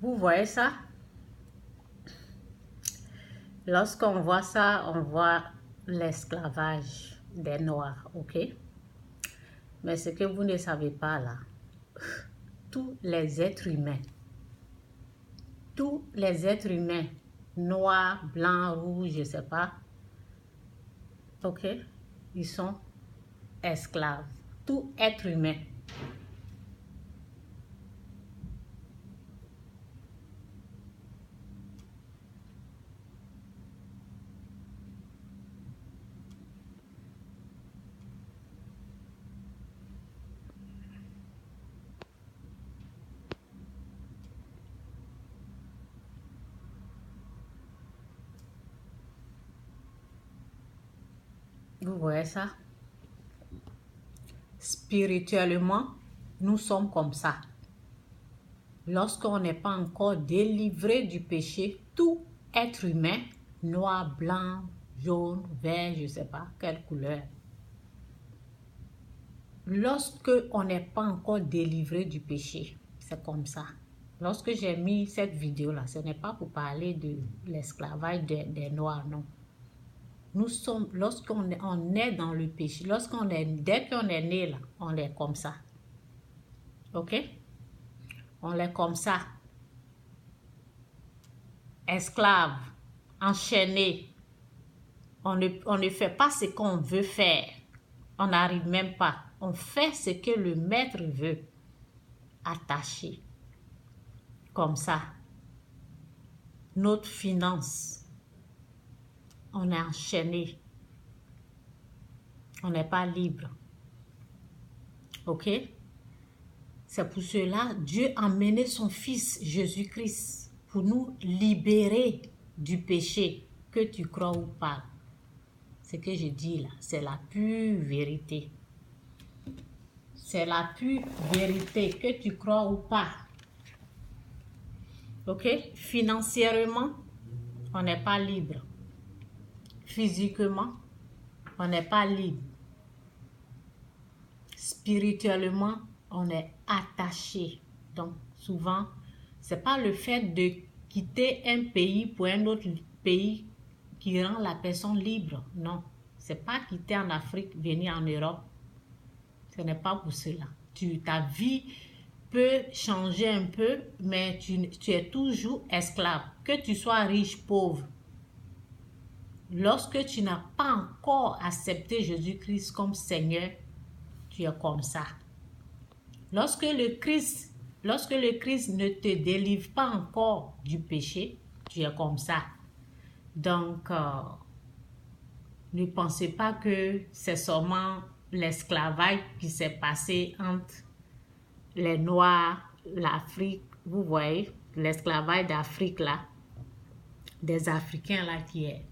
Vous voyez ça? Lorsqu'on voit ça, on voit l'esclavage des Noirs, ok? Mais ce que vous ne savez pas là, tous les êtres humains, noirs, blancs, rouges, je ne sais pas, ok? Ils sont esclaves. Tout être humain. Vous voyez ça? Spirituellement, nous sommes comme ça. Lorsqu'on n'est pas encore délivré du péché, tout être humain, noir, blanc, jaune, vert, je ne sais pas quelle couleur. Lorsque on n'est pas encore délivré du péché, c'est comme ça. Lorsque j'ai mis cette vidéo-là, ce n'est pas pour parler de l'esclavage des Noirs, non. Nous sommes, lorsqu'on est dans le péché, dès qu'on est né là, on est comme ça. Ok? On est comme ça. Esclave, enchaîné. On ne fait pas ce qu'on veut faire. On n'arrive même pas. On fait ce que le maître veut. Attaché. Comme ça. Notre finance. On est enchaîné. On n'est pas libre. Ok? C'est pour cela Dieu a emmené son Fils Jésus-Christ pour nous libérer du péché, que tu crois ou pas. Ce que je dis là, c'est la pure vérité. C'est la pure vérité, que tu crois ou pas. Ok? Financièrement, on n'est pas libre. Physiquement, on n'est pas libre. Spirituellement, on est attaché. Donc, souvent, c'est pas le fait de quitter un pays pour un autre pays qui rend la personne libre. Non, c'est pas quitter en Afrique, venir en Europe. Ce n'est pas pour cela. Ta vie peut changer un peu, mais tu es toujours esclave. Que tu sois riche, pauvre. Lorsque tu n'as pas encore accepté Jésus-Christ comme Seigneur, tu es comme ça. Lorsque le Christ ne te délivre pas encore du péché, tu es comme ça. Donc, ne pensez pas que c'est seulement l'esclavage qui s'est passé entre les Noirs, l'Afrique. Vous voyez, l'esclavage d'Afrique là, des Africains là qui est.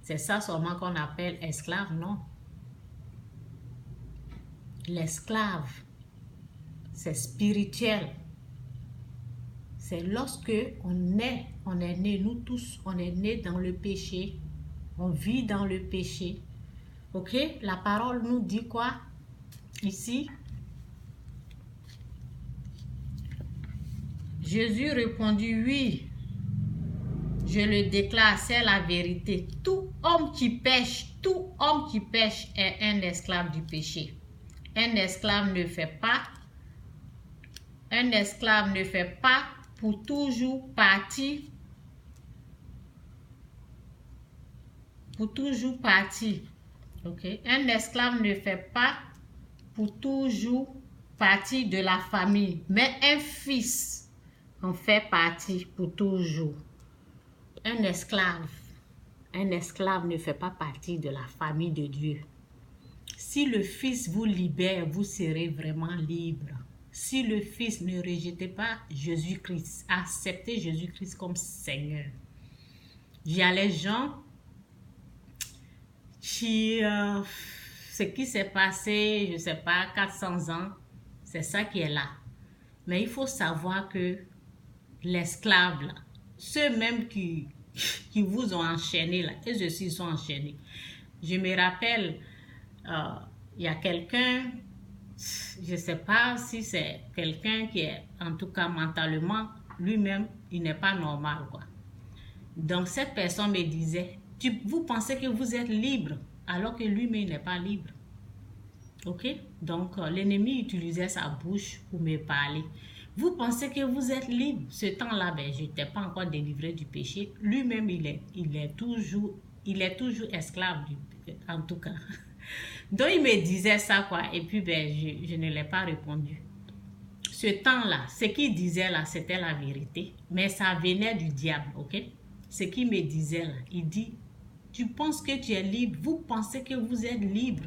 C'est ça seulement qu'on appelle esclave, non? L'esclave, c'est spirituel. C'est lorsque on est né, nous tous, on est né dans le péché. On vit dans le péché. Ok? La parole nous dit quoi? Ici. Jésus répondit, oui. Je le déclare, c'est la vérité. Tout homme qui pêche est un esclave du péché. Un esclave ne fait pas pour toujours partie. Ok? Un esclave ne fait pas pour toujours partie de la famille, mais un fils en fait partie pour toujours. Un esclave ne fait pas partie de la famille de Dieu. Si le Fils vous libère, vous serez vraiment libre. Si le Fils ne rejette pas Jésus-Christ, acceptez Jésus-Christ comme Seigneur. Il y a les gens qui, ce qui s'est passé, je ne sais pas, 400 ans, c'est ça qui est là. Mais il faut savoir que l'esclave, là, ceux même qui vous ont enchaîné, là, eux aussi sont enchaînés. Je me rappelle, il y a quelqu'un, je ne sais pas si c'est quelqu'un qui est, en tout cas mentalement, lui-même, il n'est pas normal, quoi. Donc, cette personne me disait, vous pensez que vous êtes libre, alors que lui-même, il n'est pas libre. Ok? Donc, l'ennemi utilisait sa bouche pour me parler. Vous pensez que vous êtes libre. Ce temps-là, ben, je n'étais pas encore délivré du péché. Lui-même, il est toujours esclave, en tout cas. Donc, il me disait ça, quoi. Et puis, ben, je ne l'ai pas répondu. Ce temps-là, ce qu'il disait là, c'était la vérité. Mais ça venait du diable, ok? Ce qu'il me disait là, il dit, tu penses que tu es libre. Vous pensez que vous êtes libre.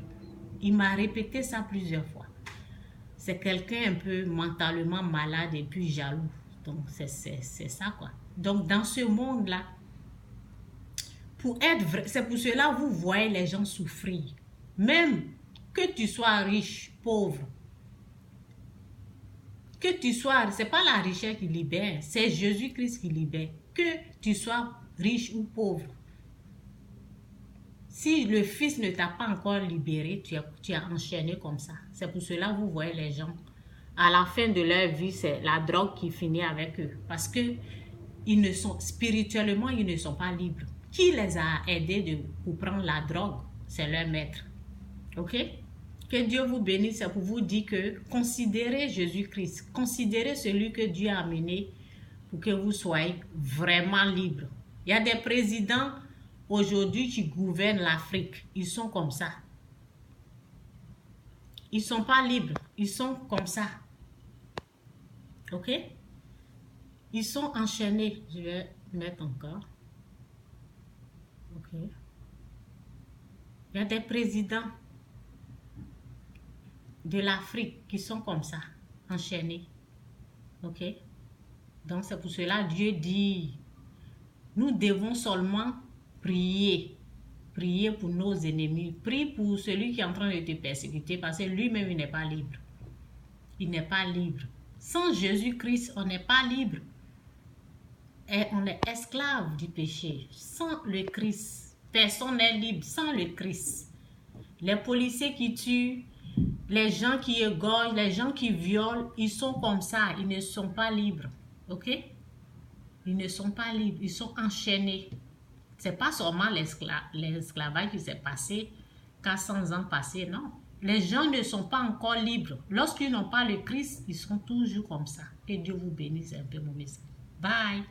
Il m'a répété ça plusieurs fois. C'est quelqu'un un peu mentalement malade et puis jaloux. Donc, c'est ça, quoi. Donc, dans ce monde-là, pour être vrai, c'est pour cela que vous voyez les gens souffrir. Même que tu sois riche, pauvre, que tu sois, c'est pas la richesse qui libère, c'est Jésus-Christ qui libère. Que tu sois riche ou pauvre. Si le Fils ne t'a pas encore libéré, tu es enchaîné comme ça. C'est pour cela que vous voyez les gens, à la fin de leur vie, c'est la drogue qui finit avec eux. Parce que spirituellement, ils ne sont pas libres. Qui les a aidés pour prendre la drogue? C'est leur maître. Ok? Que Dieu vous bénisse. C'est pour vous dire que considérez Jésus-Christ. Considérez celui que Dieu a amené pour que vous soyez vraiment libres. Il y a des présidents aujourd'hui qui gouvernent l'Afrique. Ils sont comme ça. Ils ne sont pas libres. Ils sont comme ça. Ok? Ils sont enchaînés. Je vais mettre encore. Ok? Il y a des présidents de l'Afrique qui sont comme ça, enchaînés. Ok? Donc c'est pour cela Dieu dit, nous devons seulement prier. Prier pour nos ennemis. Prie pour celui qui est en train de te persécuter parce que lui-même, il n'est pas libre. Il n'est pas libre. Sans Jésus-Christ, on n'est pas libre. Et on est esclave du péché. Sans le Christ, personne n'est libre. Sans le Christ. Les policiers qui tuent, les gens qui égorgent, les gens qui violent, ils sont comme ça. Ils ne sont pas libres. Ok? Ils ne sont pas libres. Ils sont enchaînés. Ce n'est pas seulement l'esclavage qui s'est passé 400 ans passés, non. Les gens ne sont pas encore libres. Lorsqu'ils n'ont pas le Christ, ils sont toujours comme ça. Que Dieu vous bénisse un peu, mon message. Bye.